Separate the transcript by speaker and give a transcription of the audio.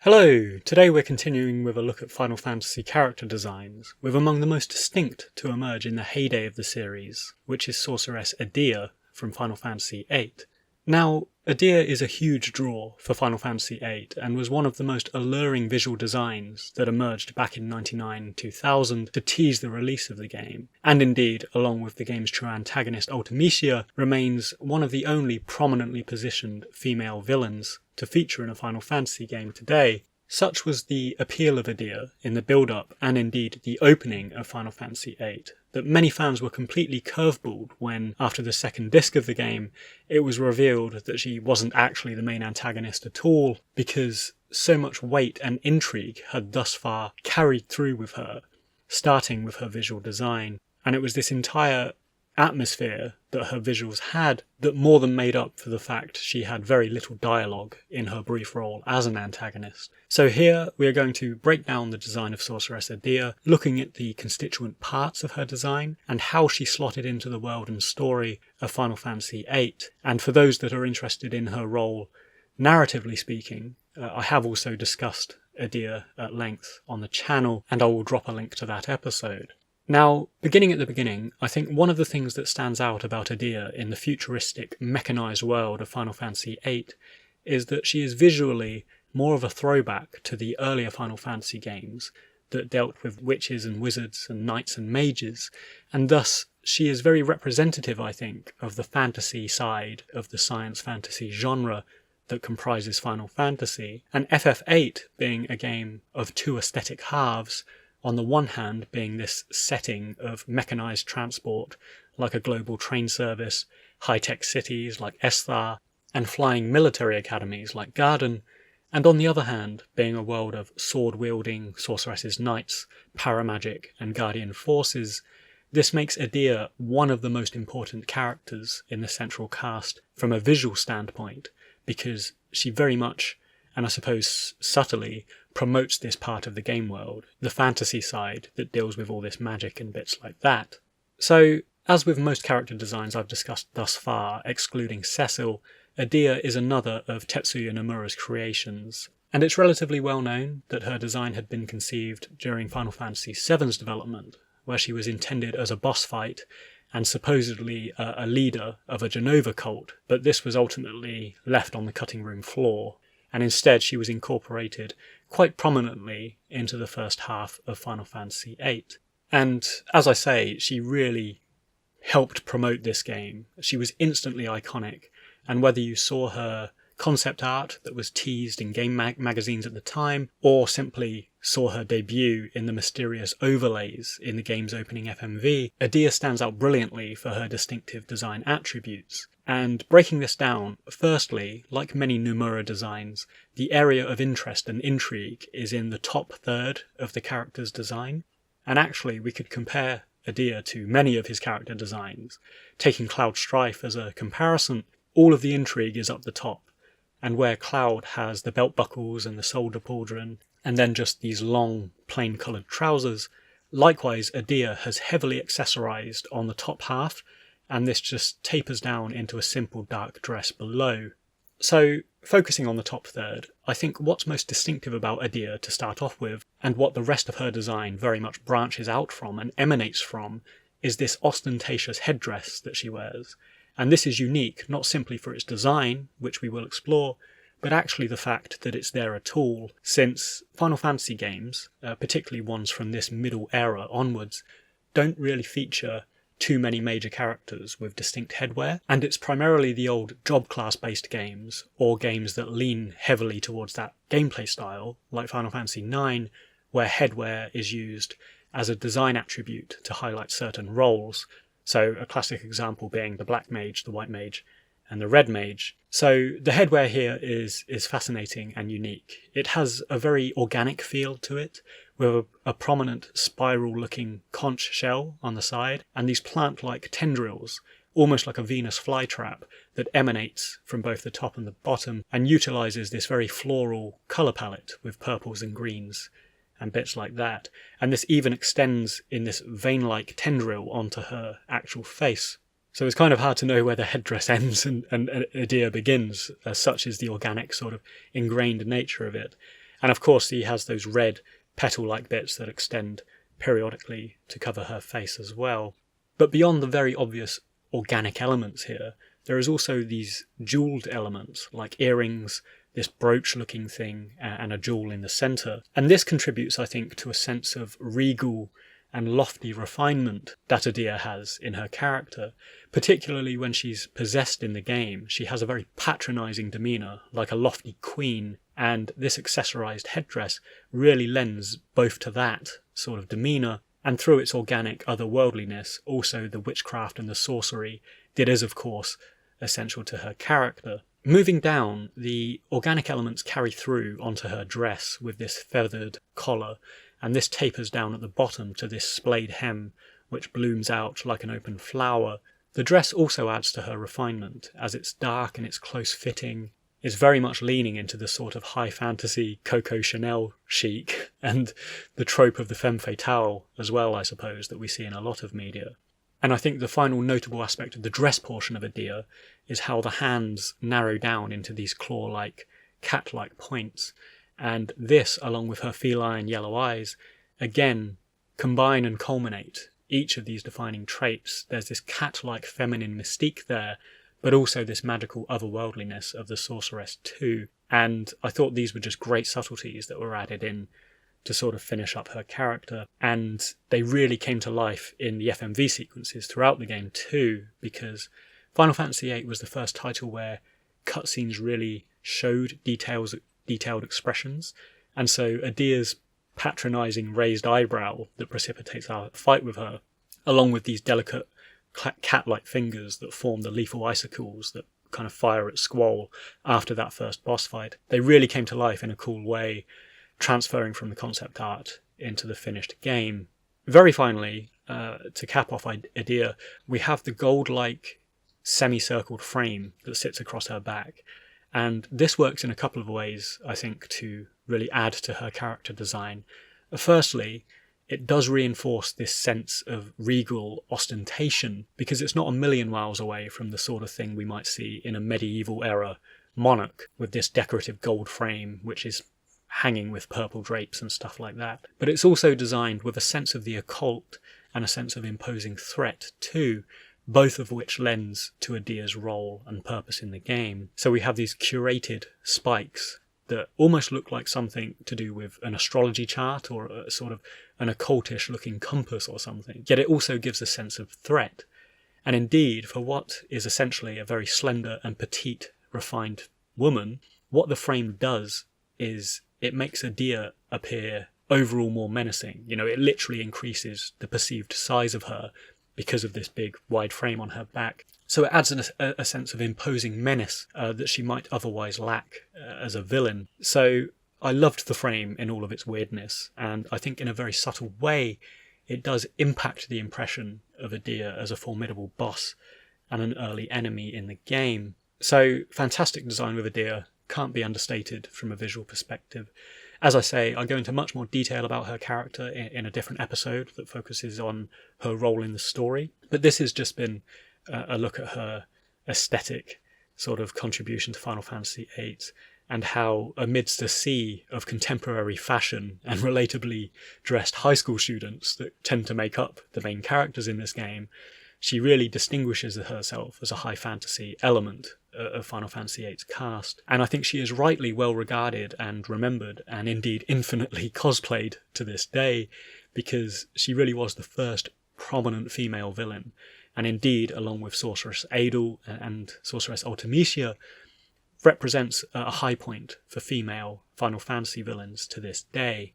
Speaker 1: Hello! Today we're continuing with a look at Final Fantasy character designs, with among the most distinct to emerge in the heyday of the series, which is Sorceress Edea from Final Fantasy VIII. Now, Edea is a huge draw for Final Fantasy VIII and was one of the most alluring visual designs that emerged back in 1999-2000 to tease the release of the game, and indeed, along with the game's true antagonist Ultimecia, remains one of the only prominently positioned female villains to feature in a Final Fantasy game today. Such was the appeal of Edea in the build-up and indeed the opening of Final Fantasy VIII, that many fans were completely curveballed when, after the second disc of the game, it was revealed that she wasn't actually the main antagonist at all, because so much weight and intrigue had thus far carried through with her, starting with her visual design, and it was this entire atmosphere that her visuals had that more than made up for the fact she had very little dialogue in her brief role as an antagonist. So here we are going to break down the design of Sorceress Edea, looking at the constituent parts of her design and how she slotted into the world and story of Final Fantasy VIII. And for those that are interested in her role, narratively speaking, I have also discussed Edea at length on the channel, and I will drop a link to that episode. Now, beginning at the beginning, I think one of the things that stands out about Edea in the futuristic, mechanised world of Final Fantasy VIII is that she is visually more of a throwback to the earlier Final Fantasy games that dealt with witches and wizards and knights and mages, and thus she is very representative, I think, of the fantasy side of the science fantasy genre that comprises Final Fantasy, and FF8 being a game of two aesthetic halves, on the one hand being this setting of mechanised transport like a global train service, high-tech cities like Esthar, and flying military academies like Garden, and on the other hand being a world of sword-wielding sorceresses knights, paramagic and guardian forces. This makes Edea one of the most important characters in the central cast from a visual standpoint, because she very much, and I suppose subtly, promotes this part of the game world, the fantasy side that deals with all this magic and bits like that. So, as with most character designs I've discussed thus far, excluding Cecil, Edea is another of Tetsuya Nomura's creations, and it's relatively well known that her design had been conceived during Final Fantasy VII's development, where she was intended as a boss fight and supposedly a leader of a Genova cult, but this was ultimately left on the cutting room floor, and instead she was incorporated quite prominently into the first half of Final Fantasy VIII. And as I say, she really helped promote this game. She was instantly iconic, and whether you saw her concept art that was teased in game magazines at the time, or simply saw her debut in the mysterious overlays in the game's opening FMV, Edea stands out brilliantly for her distinctive design attributes. And breaking this down, firstly, like many Nomura designs, the area of interest and intrigue is in the top third of the character's design, and actually we could compare Edea to many of his character designs. Taking Cloud Strife as a comparison, all of the intrigue is up the top, and where Cloud has the belt buckles and the soldier pauldron, and then just these long, plain-coloured trousers, likewise Edea has heavily accessorised on the top half, and this just tapers down into a simple dark dress below. So, focusing on the top third, I think what's most distinctive about Edea to start off with, and what the rest of her design very much branches out from and emanates from, is this ostentatious headdress that she wears. And this is unique, not simply for its design, which we will explore, but actually the fact that it's there at all, since Final Fantasy games, particularly ones from this middle era onwards, don't really feature too many major characters with distinct headwear, and it's primarily the old job class based games, or games that lean heavily towards that gameplay style, like Final Fantasy IX, where headwear is used as a design attribute to highlight certain roles. So a classic example being the black mage, the white mage, and the red mage. So the headwear here is fascinating and unique. It has a very organic feel to it, with a prominent spiral-looking conch shell on the side, and these plant-like tendrils, almost like a Venus flytrap, that emanates from both the top and the bottom, and utilises this very floral colour palette with purples and greens, and bits like that. And this even extends in this vein-like tendril onto her actual face. So it's kind of hard to know where the headdress ends and Edea begins, such is the organic sort of ingrained nature of it. And of course he has those red petal-like bits that extend periodically to cover her face as well. But beyond the very obvious organic elements here, there is also these jewelled elements, like earrings, this brooch-looking thing, and a jewel in the centre. And this contributes, I think, to a sense of regal and lofty refinement that Edea has in her character, particularly when she's possessed in the game. She has a very patronising demeanour, like a lofty queen, and this accessorised headdress really lends both to that sort of demeanour, and through its organic otherworldliness, also the witchcraft and the sorcery that is, of course, essential to her character. Moving down, the organic elements carry through onto her dress with this feathered collar, and this tapers down at the bottom to this splayed hem, which blooms out like an open flower. The dress also adds to her refinement, as it's dark and it's close-fitting. It's very much leaning into the sort of high fantasy Coco Chanel chic, and the trope of the femme fatale as well, I suppose, that we see in a lot of media. And I think the final notable aspect of the dress portion of Edea is how the hands narrow down into these claw-like, cat-like points, and this, along with her feline yellow eyes, again combine and culminate each of these defining traits. There's this cat-like feminine mystique there, but also this magical otherworldliness of the sorceress too. And I thought these were just great subtleties that were added in to sort of finish up her character. And they really came to life in the FMV sequences throughout the game too, because Final Fantasy VIII was the first title where cutscenes really showed detailed expressions. And so Edea's patronising raised eyebrow that precipitates our fight with her, along with these delicate cat-like fingers that form the lethal icicles that kind of fire at Squall after that first boss fight, they really came to life in a cool way, transferring from the concept art into the finished game. Very finally, to cap off Edea, we have the gold-like semicircled frame that sits across her back, and this works in a couple of ways, I think, to really add to her character design. Firstly, it does reinforce this sense of regal ostentation, because it's not a million miles away from the sort of thing we might see in a medieval era monarch with this decorative gold frame which is hanging with purple drapes and stuff like that. But it's also designed with a sense of the occult and a sense of imposing threat too, both of which lends to Edea's role and purpose in the game. So we have these curated spikes that almost look like something to do with an astrology chart or a sort of an occultish looking compass or something, yet it also gives a sense of threat. And indeed, for what is essentially a very slender and petite, refined woman, what the frame does is it makes Edea appear overall more menacing. You know, it literally increases the perceived size of her because of this big, wide frame on her back. So it adds a sense of imposing menace that she might otherwise lack as a villain. So I loved the frame in all of its weirdness, and I think in a very subtle way it does impact the impression of Edea as a formidable boss and an early enemy in the game. So fantastic design with Edea, can't be understated from a visual perspective. As I say, I go into much more detail about her character in a different episode that focuses on her role in the story, but this has just been a look at her aesthetic sort of contribution to Final Fantasy VIII, and how amidst a sea of contemporary fashion and relatably dressed high school students that tend to make up the main characters in this game, she really distinguishes herself as a high fantasy element of Final Fantasy VIII's cast. And I think she is rightly well regarded and remembered, and indeed infinitely cosplayed to this day, because she really was the first prominent female villain. And indeed, along with Sorceress Edea and Sorceress Ultimecia, represents a high point for female Final Fantasy villains to this day.